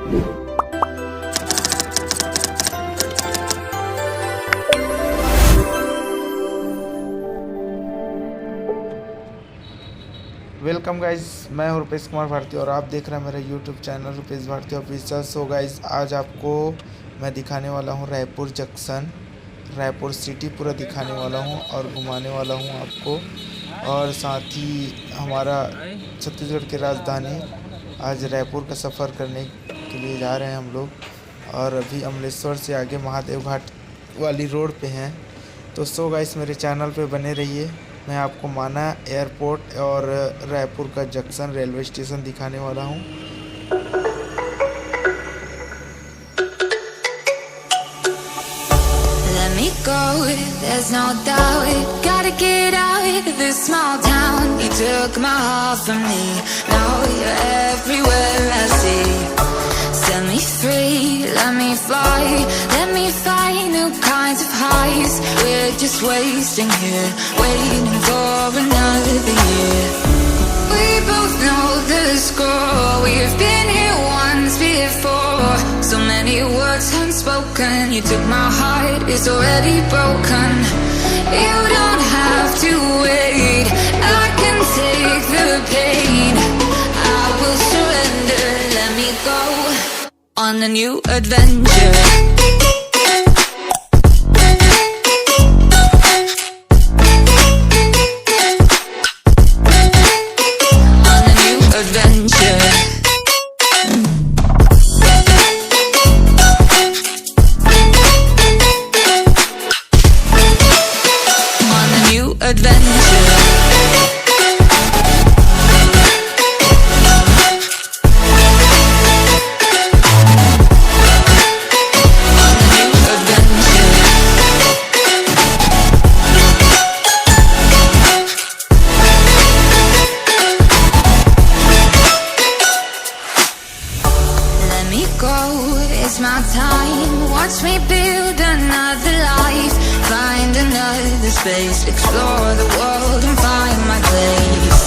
Welcome guys, मैं हूँ रुपेश कुमार भारती और आप देख रहे हैं मेरा YouTube channel Rupesh Bharti official. So guys, आज आपको मैं दिखाने वाला हूँ रायपुर जंक्शन, रायपुर सिटी पूरा दिखाने वाला हूँ और घुमाने वाला हूँ आपको। और साथ ही हमारा छत्तीसगढ़ की राजधानी आज रायपुर का सफ़र करने के लिए जा रहे हैं हम लोग। और अभी अमलेश्वर से आगे महादेव घाट वाली रोड पे हैं। तो सो गाइज, मेरे चैनल पे बने रहिए। मैं आपको माना एयरपोर्ट और रायपुर का जंक्शन रेलवे स्टेशन दिखाने वाला हूँ। Let me go, there's no doubt. Gotta get out of this small town. You took my heart from me, now you're everywhere I see. Set me free, let me fly, let me find new kinds of highs. We're just wasting here, waiting for another year. We both know the score, we've been here once before. So many words unspoken, you took my heart, it's already broken. You don't have to wait, I can take the pain. I will surrender, let me go on a new adventure. It's my time, watch me build another life. Find another space, explore the world and find my place.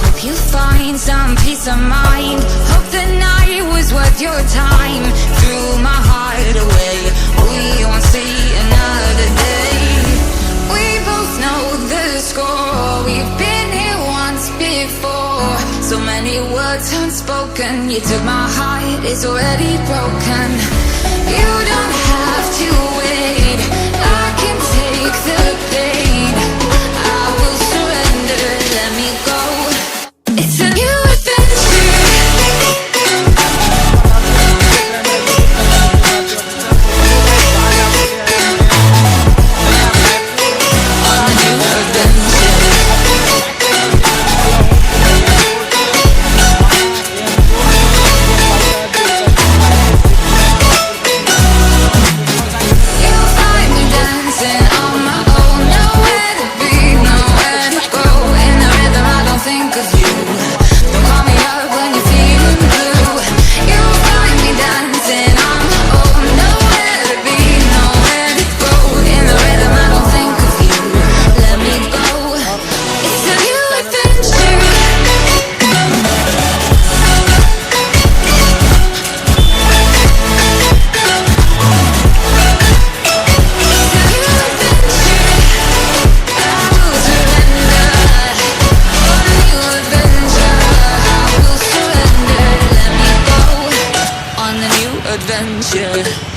Hope you find some peace of mind, hope the night was worth your time. Threw my heart away, we won't see another day. We both know the score, we've been here once before. So many words unspoken, you took my heart, it's already broken. You don't have to wait, I can take the pain. I will surrender, let me go. It's a new adventure. On a new adventure. Adventure.